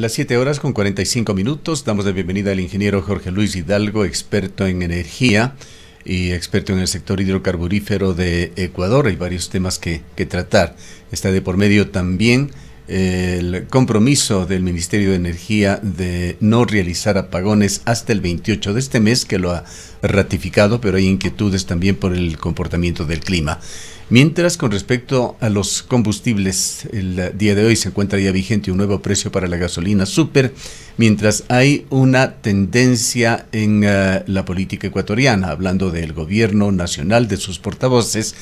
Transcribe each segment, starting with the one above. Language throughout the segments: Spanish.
Las 7 horas con 45 minutos. Damos la bienvenida al ingeniero Jorge Luis Hidalgo, experto en energía y experto en el sector hidrocarburífero de Ecuador. Hay varios temas que tratar. Está de por medio también el compromiso del Ministerio de Energía de no realizar apagones hasta el 28 de este mes, que lo ha ratificado, pero hay inquietudes también por el comportamiento del clima. Mientras, con respecto a los combustibles, el día de hoy se encuentra ya vigente un nuevo precio para la gasolina súper, mientras hay una tendencia en la política ecuatoriana, hablando del gobierno nacional, de sus portavoces,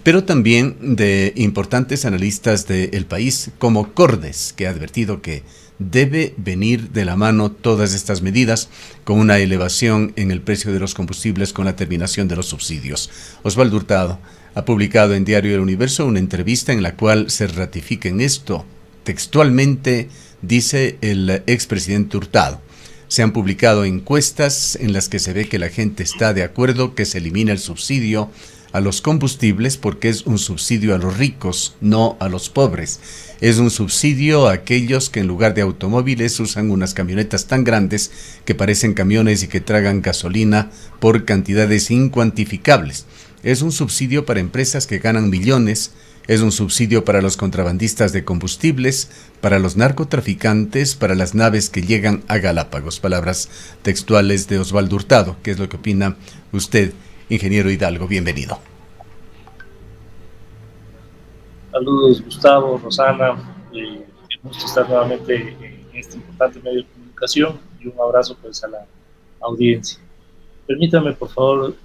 pero también de importantes analistas del país, como Cordes, que ha advertido que debe venir de la mano todas estas medidas con una elevación en el precio de los combustibles con la terminación de los subsidios. Osvaldo Hurtado ha publicado en Diario El Universo una entrevista en la cual se ratifica en esto. Textualmente dice el expresidente Hurtado: se han publicado encuestas en las que se ve que la gente está de acuerdo que se elimine el subsidio a los combustibles porque es un subsidio a los ricos, no a los pobres. Es un subsidio a aquellos que en lugar de automóviles usan unas camionetas tan grandes que parecen camiones y que tragan gasolina por cantidades incuantificables. Es un subsidio para empresas que ganan millones, es un subsidio para los contrabandistas de combustibles, para los narcotraficantes, para las naves que llegan a Galápagos. Palabras textuales de Osvaldo Hurtado. ¿Qué es lo que opina usted, ingeniero Hidalgo? Bienvenido. Saludos, Gustavo, Rosana. Qué gusto estar nuevamente en este importante medio de comunicación y un abrazo pues a la audiencia. Permítame, por favor,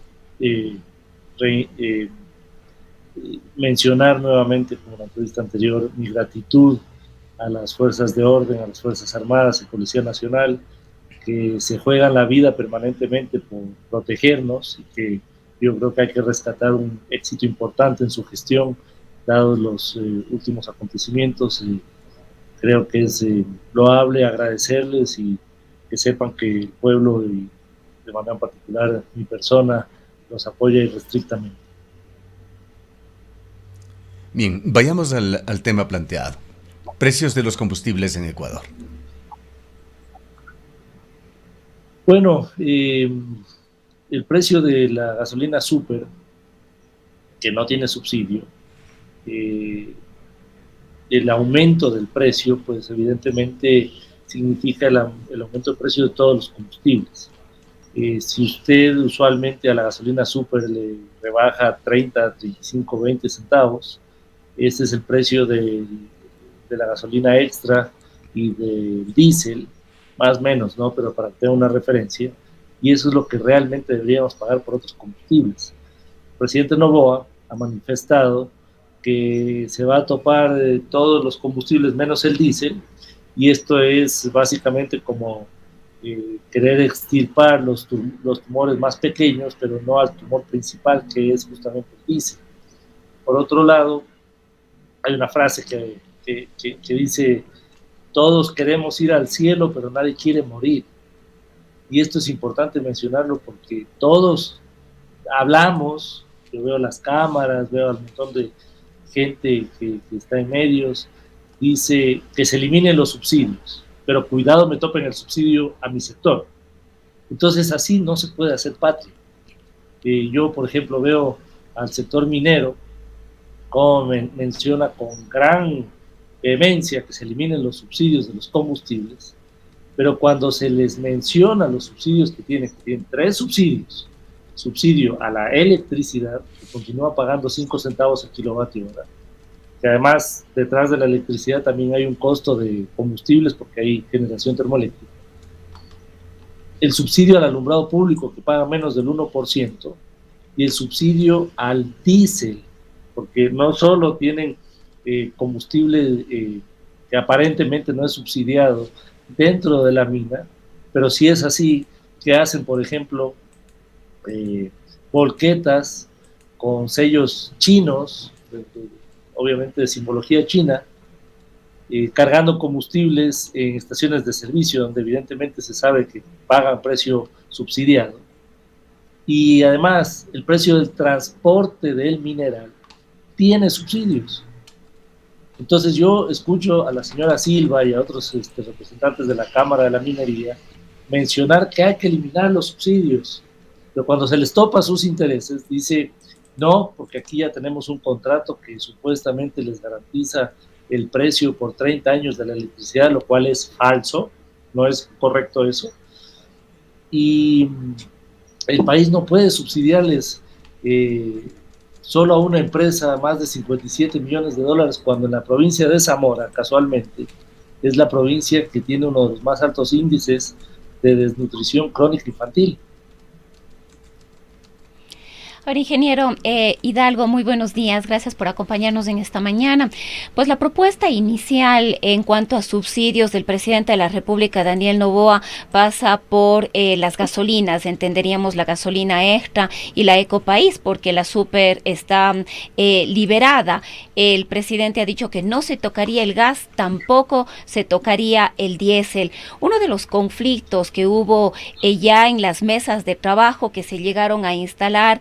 mencionar nuevamente, como en la entrevista anterior, mi gratitud a las fuerzas de orden, a las Fuerzas Armadas y Policía Nacional, que se juegan la vida permanentemente por protegernos y que yo creo que hay que rescatar un éxito importante en su gestión, dados los últimos acontecimientos. Creo que es loable agradecerles y que sepan que el pueblo y de manera particular mi persona los apoya irrestrictamente. Bien, vayamos al tema planteado. Precios de los combustibles en Ecuador. Bueno, el precio de la gasolina súper, que no tiene subsidio, el aumento del precio, pues evidentemente significa el aumento del precio de todos los combustibles. Si usted usualmente a la gasolina súper le rebaja 30, 35, 20 centavos, este es el precio de la gasolina extra y del diésel, más o menos, ¿no? Pero para tener una referencia, y eso es lo que realmente deberíamos pagar por otros combustibles. El presidente Noboa ha manifestado que se va a topar todos los combustibles menos el diésel, y esto es básicamente como querer extirpar los tumores más pequeños, pero no al tumor principal, que es justamente el diésel. Por otro lado, hay una frase que dice: todos queremos ir al cielo, pero nadie quiere morir. Y esto es importante mencionarlo porque todos hablamos, yo veo las cámaras, veo al montón de gente que está en medios, dice que se eliminen los subsidios, pero cuidado me topen el subsidio a mi sector. Entonces así no se puede hacer patria. Yo, por ejemplo, veo al sector minero, como menciona con gran vehemencia que se eliminen los subsidios de los combustibles, pero cuando se les menciona los subsidios que tienen 3 subsidios: subsidio a la electricidad, que continúa pagando 5 centavos el kilovatio hora, que además detrás de la electricidad también hay un costo de combustibles porque hay generación termoeléctrica, el subsidio al alumbrado público, que paga menos del 1%, y el subsidio al diésel, porque no solo tienen combustible que aparentemente no es subsidiado dentro de la mina, pero si es así, que hacen, por ejemplo, volquetas con sellos chinos, obviamente de simbología china, cargando combustibles en estaciones de servicio, donde evidentemente se sabe que pagan precio subsidiado. Y además, el precio del transporte del mineral tiene subsidios. Entonces yo escucho a la señora Silva y a otros representantes de la Cámara de la Minería mencionar que hay que eliminar los subsidios, pero cuando se les topa sus intereses, dice, no, porque aquí ya tenemos un contrato que supuestamente les garantiza el precio por 30 años de la electricidad, lo cual es falso, no es correcto eso. Y el país no puede subsidiarles solo a una empresa más de 57 millones de dólares, cuando en la provincia de Zamora, casualmente, es la provincia que tiene uno de los más altos índices de desnutrición crónica infantil. Hola, ingeniero Hidalgo, muy buenos días. Gracias por acompañarnos en esta mañana. Pues la propuesta inicial en cuanto a subsidios del presidente de la República, Daniel Noboa, pasa por las gasolinas. Entenderíamos la gasolina extra y la Ecopaís, porque la super está liberada. El presidente ha dicho que no se tocaría el gas, tampoco se tocaría el diésel. Uno de los conflictos que hubo ya en las mesas de trabajo que se llegaron a instalar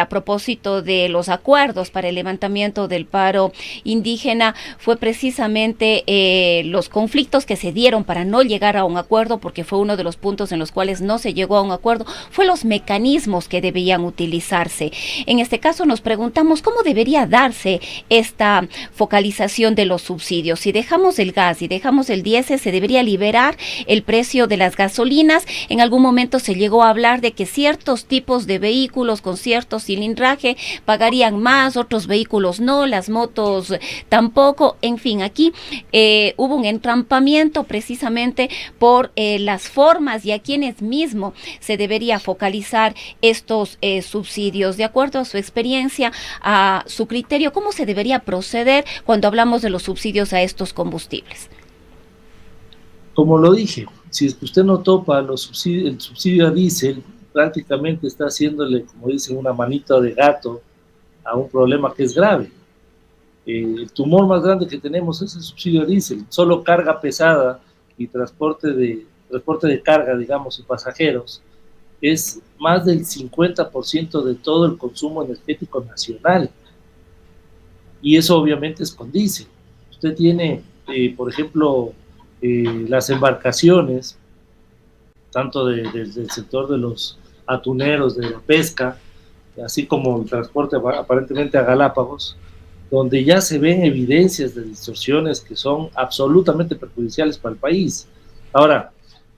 a propósito de los acuerdos para el levantamiento del paro indígena fue precisamente los conflictos que se dieron para no llegar a un acuerdo, porque fue uno de los puntos en los cuales no se llegó a un acuerdo, fue los mecanismos que debían utilizarse. En este caso nos preguntamos cómo debería darse esta focalización de los subsidios. Si dejamos el gas y dejamos el diésel, se debería liberar el precio de las gasolinas. En algún momento se llegó a hablar de que ciertos tipos de vehículos con cierto cilindraje pagarían más, otros vehículos no, las motos tampoco. En fin, aquí hubo un entrampamiento precisamente por las formas y a quienes mismo se debería focalizar estos subsidios. De acuerdo a su experiencia, a su criterio, ¿cómo se debería proceder cuando hablamos de los subsidios a estos combustibles? Como lo dije, si es que usted no topa el subsidio a diésel, prácticamente está haciéndole, como dicen, una manita de gato a un problema que es grave. El tumor más grande que tenemos es el subsidio a diésel. Solo carga pesada y transporte de carga, digamos, y pasajeros, es más del 50% de todo el consumo energético nacional. Y eso obviamente es con diésel. Usted tiene, por ejemplo, las embarcaciones, tanto del sector de los atuneros, de la pesca, así como el transporte aparentemente a Galápagos, donde ya se ven evidencias de distorsiones que son absolutamente perjudiciales para el país. Ahora,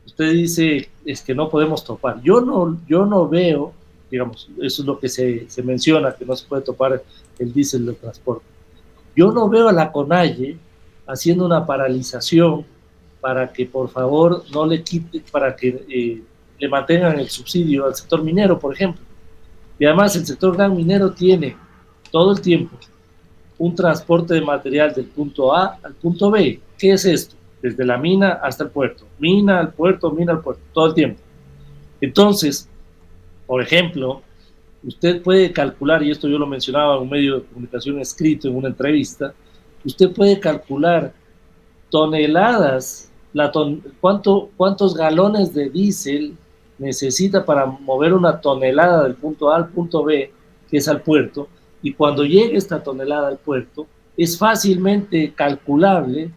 usted dice es que no podemos topar. Yo no veo, digamos, eso es lo que se menciona, que no se puede topar el diésel de transporte. Yo no veo a la CONAIE haciendo una paralización para que por favor no le quite, para que le mantengan el subsidio al sector minero, por ejemplo. Y además el sector gran minero tiene todo el tiempo un transporte de material del punto A al punto B. ¿Qué es esto? Desde la mina hasta el puerto. Mina al puerto, todo el tiempo. Entonces, por ejemplo, usted puede calcular, y esto yo lo mencionaba en un medio de comunicación escrito en una entrevista, usted puede calcular toneladas, cuántos galones de diésel necesita para mover una tonelada del punto A al punto B, que es al puerto, y cuando llegue esta tonelada al puerto, es fácilmente calculable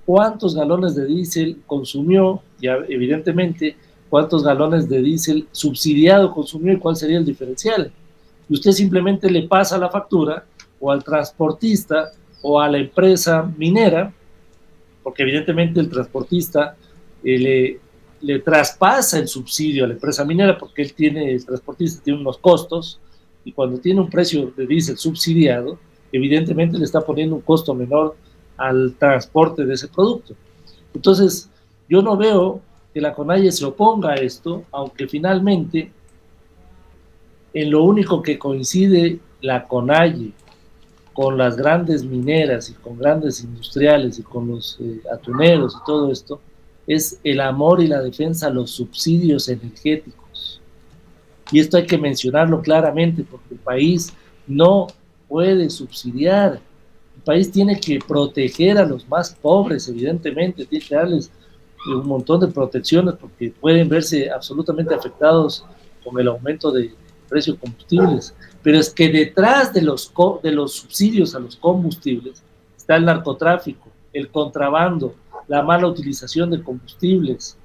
cuántos galones de diésel consumió, y evidentemente cuántos galones de diésel subsidiado consumió y cuál sería el diferencial. Y usted simplemente le pasa la factura o al transportista o a la empresa minera, porque evidentemente el transportista le traspasa el subsidio a la empresa minera, porque el transportista tiene unos costos, y cuando tiene un precio de diésel subsidiado, evidentemente le está poniendo un costo menor al transporte de ese producto. Entonces, yo no veo que la CONAIE se oponga a esto, aunque finalmente, en lo único que coincide la CONAIE con las grandes mineras y con grandes industriales y con los atuneros y todo esto, es el amor y la defensa a los subsidios energéticos. Y esto hay que mencionarlo claramente, porque el país no puede subsidiar. El país tiene que proteger a los más pobres, evidentemente, tiene que darles un montón de protecciones, porque pueden verse absolutamente afectados con el aumento de precios de combustibles. Pero es que detrás de los subsidios a los combustibles está está el narcotráfico, el contrabando, la mala utilización de combustibles.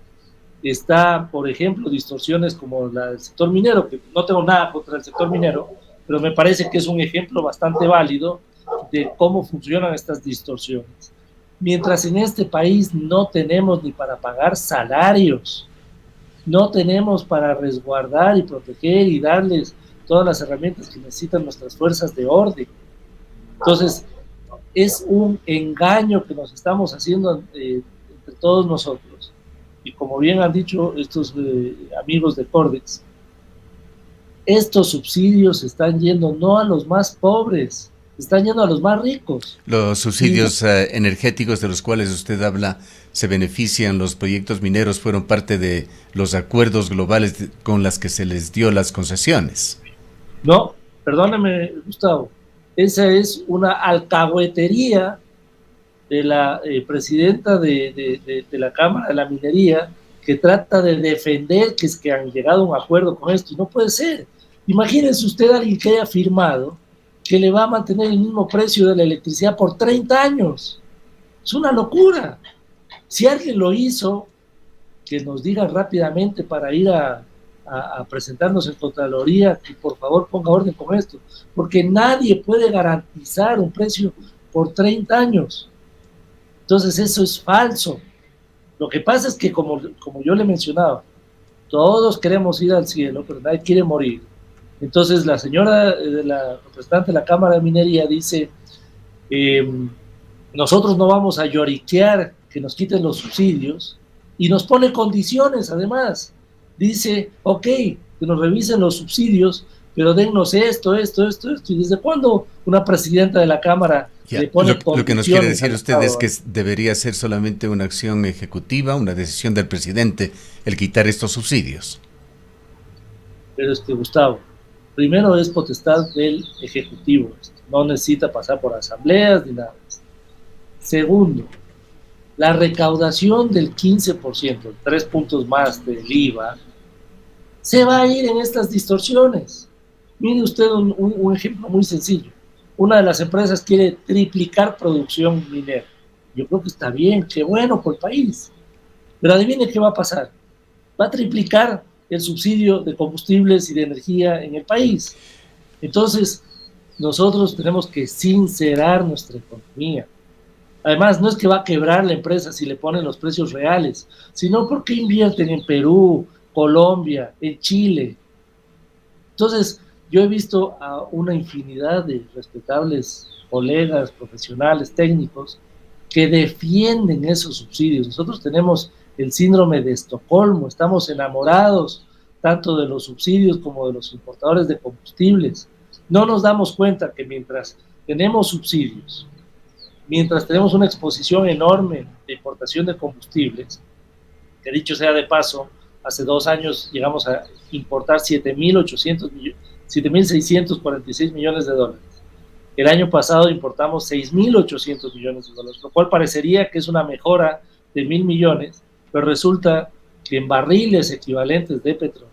Está, por ejemplo, distorsiones como la del sector minero, que no tengo nada contra el sector minero, pero me parece que es un ejemplo bastante válido de cómo funcionan estas distorsiones. Mientras en este país no tenemos ni para pagar salarios, no tenemos para resguardar y proteger y darles todas las herramientas que necesitan nuestras fuerzas de orden. Entonces, es un engaño que nos estamos haciendo entre todos nosotros. Y como bien han dicho estos amigos de Cordex, estos subsidios están yendo no a los más pobres, están yendo a los más ricos. Los subsidios energéticos de los cuales usted habla se benefician, los proyectos mineros fueron parte de los acuerdos globales con las que se les dio las concesiones. No, perdóneme, Gustavo, esa es una alcahuetería de la presidenta de la Cámara de la Minería, que trata de defender que es que han llegado a un acuerdo con esto, y no puede ser. Imagínense usted a alguien que haya firmado que le va a mantener el mismo precio de la electricidad por 30 años. Es una locura. Si alguien lo hizo, que nos diga rápidamente para ir a presentarnos en Contraloría, que por favor ponga orden con esto, porque nadie puede garantizar un precio por 30 años. Entonces eso es falso. Lo que pasa es que, como yo le mencionaba, todos queremos ir al cielo, pero nadie quiere morir. Entonces la señora, la representante de la Cámara de Minería dice, nosotros no vamos a lloriquear que nos quiten los subsidios, y nos pone condiciones además. Dice, ok, que nos revisen los subsidios, pero dennos esto. ¿Y desde cuándo una presidenta de la Cámara le pone condiciones? Lo que nos quiere decir usted es que debería ser solamente una acción ejecutiva, una decisión del presidente, el quitar estos subsidios. Pero Gustavo, primero es potestad del Ejecutivo, no necesita pasar por asambleas ni nada más. Segundo, la recaudación del 15%, 3 puntos más del IVA, se va a ir en estas distorsiones. Mire usted un ejemplo muy sencillo. Una de las empresas quiere triplicar producción minera. Yo creo que está bien, qué bueno por el país. Pero adivine qué va a pasar. Va a triplicar el subsidio de combustibles y de energía en el país. Entonces, nosotros tenemos que sincerar nuestra economía. Además, no es que va a quebrar la empresa si le ponen los precios reales, sino porque invierten en Perú, Colombia, en Chile. Entonces, yo he visto a una infinidad de respetables colegas, profesionales, técnicos, que defienden esos subsidios. Nosotros tenemos el síndrome de Estocolmo, estamos enamorados tanto de los subsidios como de los importadores de combustibles. No nos damos cuenta que mientras tenemos subsidios, mientras tenemos una exposición enorme de importación de combustibles, que dicho sea de paso, hace 2 años llegamos a importar 7.646 millones de dólares. El año pasado importamos 6.800 millones de dólares, lo cual parecería que es una mejora de 1.000 millones, pero resulta que en barriles equivalentes de petróleo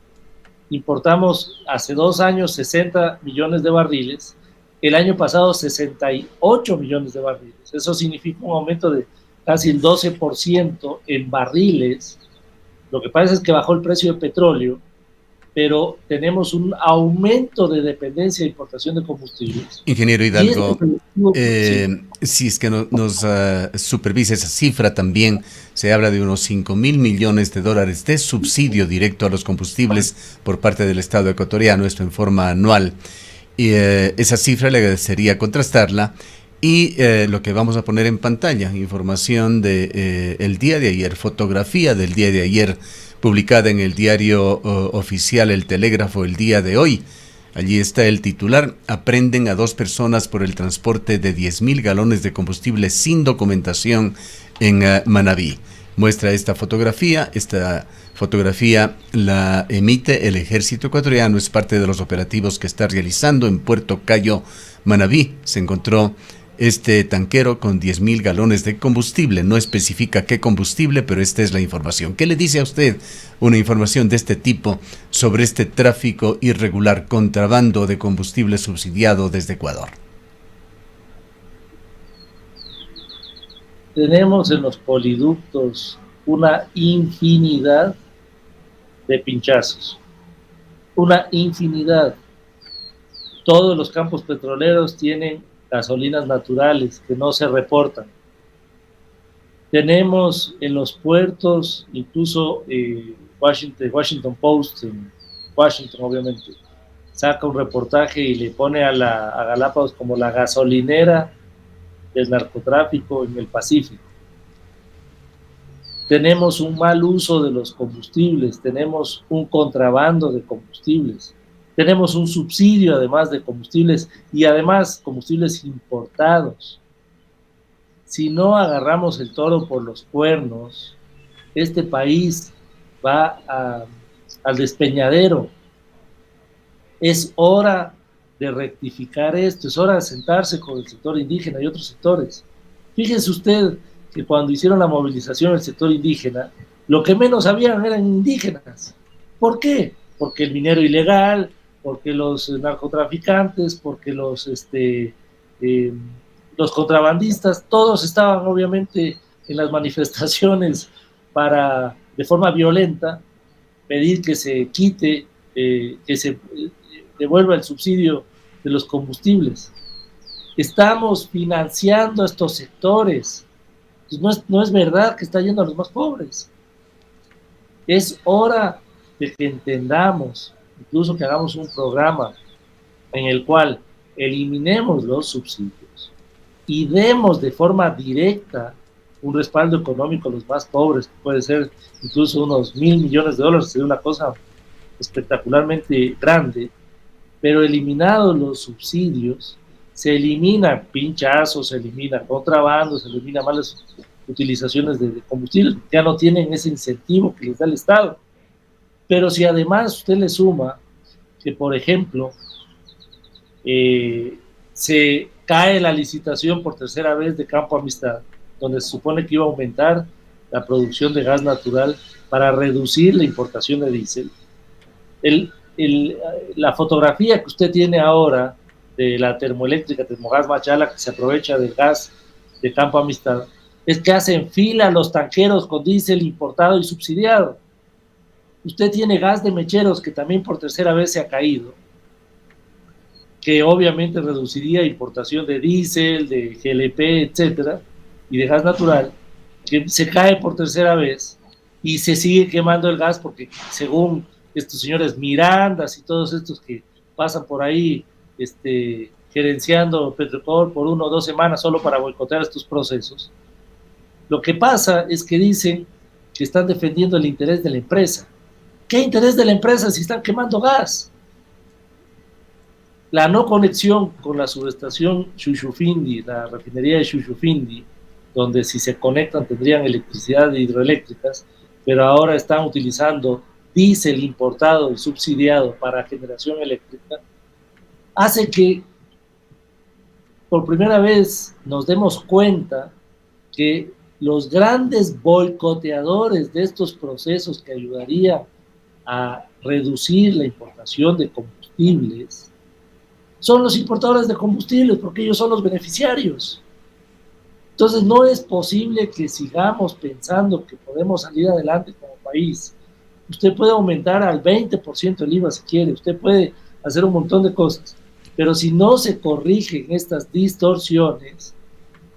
importamos hace 2 años 60 millones de barriles, el año pasado 68 millones de barriles. Eso significa un aumento de casi el 12% en barriles. Lo que pasa es que bajó el precio del petróleo, pero tenemos un aumento de dependencia de importación de combustibles. Ingeniero Hidalgo, si es que nos supervisa esa cifra también, se habla de unos 5.000 millones de dólares de subsidio directo a los combustibles por parte del Estado ecuatoriano, esto en forma anual. Y esa cifra le agradecería contrastarla. Y lo que vamos a poner en pantalla, información de el día de ayer, fotografía del día de ayer, publicada en el diario oficial El Telégrafo el día de hoy. Allí está el titular: aprenden a 2 personas por el transporte de 10.000 galones de combustible sin documentación en Manabí. Muestra esta fotografía la emite el ejército ecuatoriano, es parte de los operativos que está realizando en Puerto Cayo, Manabí. Se encontró este tanquero con 10.000 galones de combustible. No especifica qué combustible, pero esta es la información. ¿Qué le dice a usted una información de este tipo sobre este tráfico irregular, contrabando de combustible subsidiado desde Ecuador? tenemos en los poliductos una infinidad de pinchazos, una infinidad. Todos los campos petroleros tienen gasolinas naturales que no se reportan. Tenemos en los puertos, incluso Washington Post, en Washington obviamente, saca un reportaje y le pone a Galápagos como la gasolinera del narcotráfico en el Pacífico. Tenemos un mal uso de los combustibles, tenemos un contrabando de combustibles, tenemos un subsidio además de combustibles y además combustibles importados. Si no agarramos el toro por los cuernos, este país va al despeñadero. Es hora de rectificar esto, es hora de sentarse con el sector indígena y otros sectores. Fíjese usted que cuando hicieron la movilización del sector indígena, lo que menos habían eran indígenas. ¿Por qué? Porque el minero ilegal, porque los narcotraficantes, porque los contrabandistas, todos estaban obviamente en las manifestaciones para, de forma violenta, pedir que se quite, que se devuelva el subsidio de los combustibles. Estamos financiando a estos sectores. Pues no es verdad que está yendo a los más pobres. Es hora de que entendamos, incluso que hagamos un programa en el cual eliminemos los subsidios y demos de forma directa un respaldo económico a los más pobres, que puede ser incluso unos $1,000 millones, sería una cosa espectacularmente grande, pero eliminados los subsidios, se eliminan pinchazos, se elimina contrabando, se elimina malas utilizaciones de combustibles, ya no tienen ese incentivo que les da el Estado. Pero si además usted le suma que, por ejemplo, se cae la licitación por tercera vez de Campo Amistad, donde se supone que iba a aumentar la producción de gas natural para reducir la importación de diésel, la fotografía que usted tiene ahora de la termoeléctrica Termogas Machala, que se aprovecha del gas de Campo Amistad, es que hacen fila los tanqueros con diésel importado y subsidiado. Usted tiene gas de mecheros que también por tercera vez se ha caído, que obviamente reduciría importación de diésel, de GLP, etcétera, y de gas natural, que se cae por tercera vez y se sigue quemando el gas porque según estos señores Mirandas y todos estos que pasan por ahí gerenciando Petrocor por 1 o 2 semanas solo para boicotear estos procesos, lo que pasa es que dicen que están defendiendo el interés de la empresa. ¿Qué interés de la empresa si están quemando gas? La no conexión con la subestación Shushufindi, la refinería de Shushufindi, donde si se conectan tendrían electricidad de hidroeléctricas, pero ahora están utilizando diésel importado y subsidiado para generación eléctrica, hace que por primera vez nos demos cuenta que los grandes boicoteadores de estos procesos que ayudarían a reducir la importación de combustibles son los importadores de combustibles, porque ellos son los beneficiarios. Entonces no es posible que sigamos pensando que podemos salir adelante como país. Usted puede aumentar al 20% el IVA si quiere, usted puede hacer un montón de cosas, pero si no se corrigen estas distorsiones,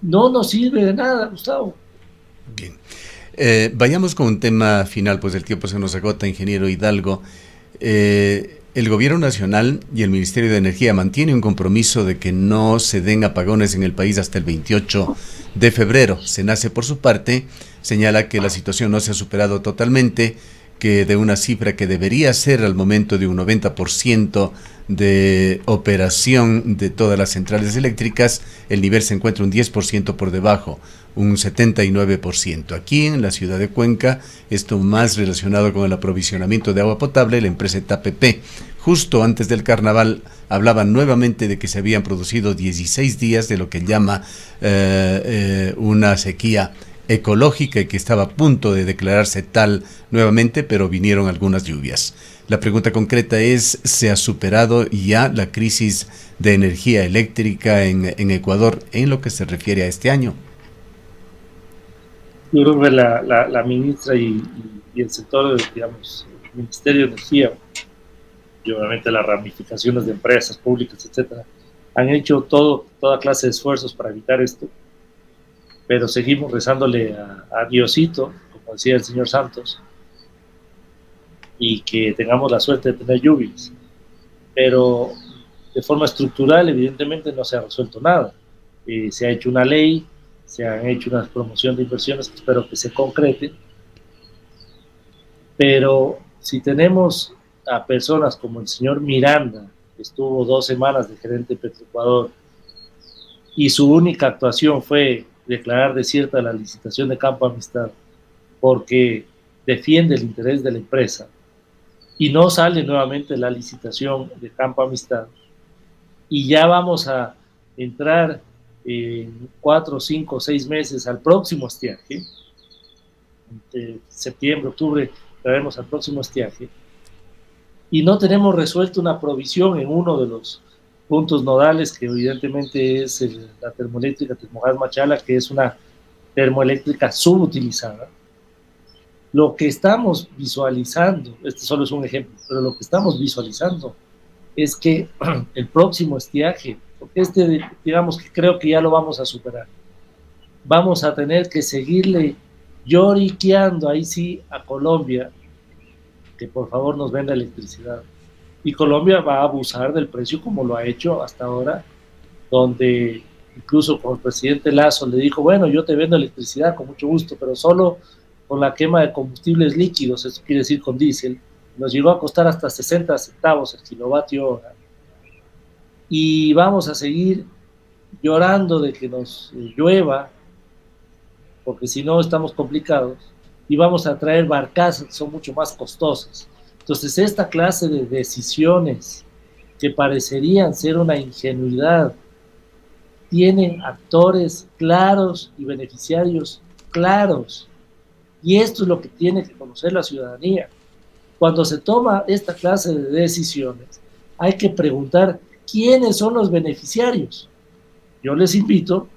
no nos sirve de nada, Gustavo. Bien. Vayamos con un tema final, pues el tiempo se nos agota, ingeniero Hidalgo. El Gobierno Nacional y el Ministerio de Energía mantienen un compromiso de que no se den apagones en el país hasta el 28 de febrero. SENACE, por su parte, señala que la situación no se ha superado totalmente, que de una cifra que debería ser al momento de un 90% de operación de todas las centrales eléctricas, el nivel se encuentra un 10% por debajo, un 79%. Aquí en la ciudad de Cuenca, esto más relacionado con el aprovisionamiento de agua potable, la empresa TAPP, justo antes del carnaval, hablaban nuevamente de que se habían producido 16 días de lo que llama una sequía ecológica y que estaba a punto de declararse tal nuevamente, pero vinieron algunas lluvias. La pregunta concreta es, ¿se ha superado ya la crisis de energía eléctrica en Ecuador en lo que se refiere a este año? Yo creo que la ministra y el sector, digamos, el Ministerio de Energía, y obviamente las ramificaciones de empresas públicas, etcétera, han hecho toda clase de esfuerzos para evitar esto, pero seguimos rezándole a Diosito, como decía el señor Santos, y que tengamos la suerte de tener lluvias. Pero de forma estructural, evidentemente, no se ha resuelto nada. Se ha hecho una ley, se han hecho una promoción de inversiones que espero que se concrete, pero si tenemos a personas como el señor Miranda, que estuvo 2 semanas de gerente de Petroecuador, y su única actuación fue declarar desierta la licitación de Campo Amistad porque defiende el interés de la empresa, y no sale nuevamente la licitación de Campo Amistad, y ya vamos a entrar en 4, 5, 6 meses al próximo estiaje, entre septiembre, octubre, traemos al próximo estiaje, y no tenemos resuelto una provisión en uno de los puntos nodales, que evidentemente es la termoeléctrica Termogas Machala, que es una termoeléctrica subutilizada. Lo que estamos visualizando, este solo es un ejemplo, pero lo que estamos visualizando es que el próximo estiaje, porque digamos que creo que ya lo vamos a superar, vamos a tener que seguirle lloriqueando ahí sí a Colombia, que por favor nos venda electricidad. Y Colombia va a abusar del precio como lo ha hecho hasta ahora, donde incluso con el presidente Lazo le dijo, bueno, yo te vendo electricidad con mucho gusto, pero solo con la quema de combustibles líquidos, eso quiere decir con diésel, nos llegó a costar hasta 60 centavos el kilovatio hora. Y vamos a seguir llorando de que nos llueva, porque si no estamos complicados, y vamos a traer barcazas que son mucho más costosas. Entonces, esta clase de decisiones que parecerían ser una ingenuidad, tienen actores claros y beneficiarios claros. Y esto es lo que tiene que conocer la ciudadanía. Cuando se toma esta clase de decisiones, hay que preguntar quiénes son los beneficiarios. Yo les invito,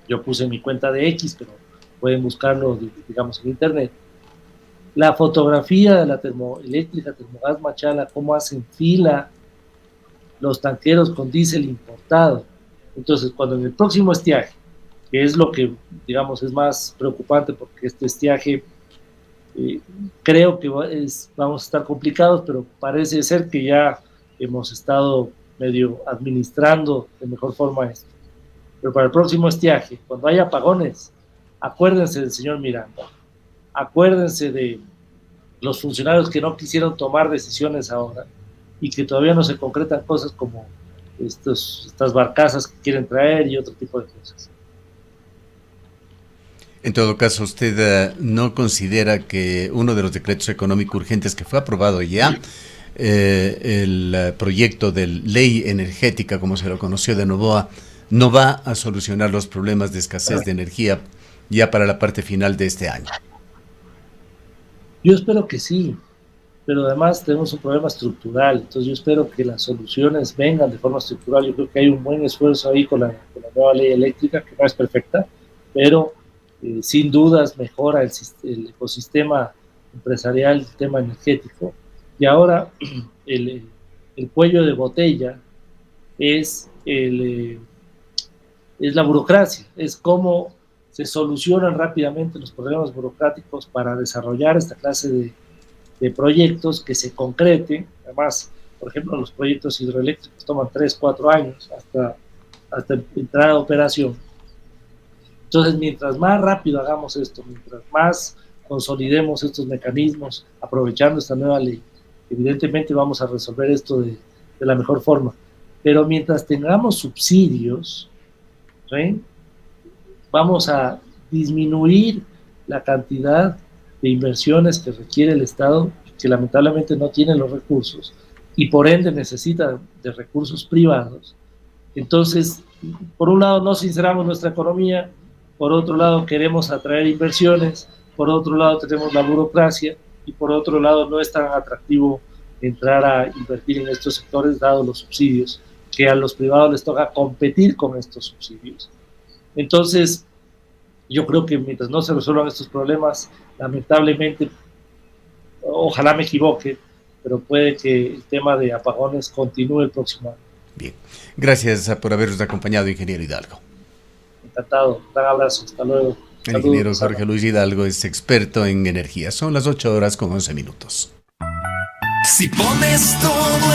yo puse mi cuenta de X, pero pueden buscarlo, digamos, en internet, la fotografía de la termoeléctrica Termogas Machala, cómo hacen fila los tanqueros con diésel importado. Entonces, cuando en el próximo estiaje, que es lo que, digamos, es más preocupante, porque este estiaje creo que vamos a estar complicados, pero parece ser que ya hemos estado medio administrando de mejor forma esto. Pero para el próximo estiaje, cuando haya apagones, acuérdense del señor Miranda, acuérdense de los funcionarios que no quisieron tomar decisiones ahora y que todavía no se concretan cosas como estas barcazas que quieren traer y otro tipo de cosas. En todo caso, ¿usted no considera que uno de los decretos económicos urgentes que fue aprobado ya, el proyecto de ley energética, como se lo conoció de Noboa, no va a solucionar los problemas de escasez de energía ya para la parte final de este año? Yo espero que sí, pero además tenemos un problema estructural, entonces yo espero que las soluciones vengan de forma estructural. Yo creo que hay un buen esfuerzo ahí con la nueva ley eléctrica, que no es perfecta, pero sin dudas mejora el ecosistema empresarial, el tema energético. Y ahora el cuello de botella es la burocracia, es cómo se solucionan rápidamente los problemas burocráticos para desarrollar esta clase de proyectos que se concreten. Además, por ejemplo, los proyectos hidroeléctricos toman 3, 4 años hasta entrar a operación. Entonces, mientras más rápido hagamos esto, mientras más consolidemos estos mecanismos, aprovechando esta nueva ley, evidentemente vamos a resolver esto de la mejor forma. Pero mientras tengamos subsidios, ¿sí?, vamos a disminuir la cantidad de inversiones que requiere el Estado, que lamentablemente no tiene los recursos y por ende necesita de recursos privados. Entonces, por un lado no sinceramos nuestra economía, por otro lado queremos atraer inversiones, por otro lado tenemos la burocracia y por otro lado no es tan atractivo entrar a invertir en estos sectores dados los subsidios, que a los privados les toca competir con estos subsidios. Entonces, Yo creo que mientras no se resuelvan estos problemas, lamentablemente, ojalá me equivoque, pero puede que el tema de apagones continúe el próximo año. Bien, gracias por habernos acompañado, ingeniero Hidalgo. Encantado, un gran abrazo, hasta luego. El ingeniero Jorge Luis Hidalgo es experto en energía. Son las 8:11 minutos. Si pones todo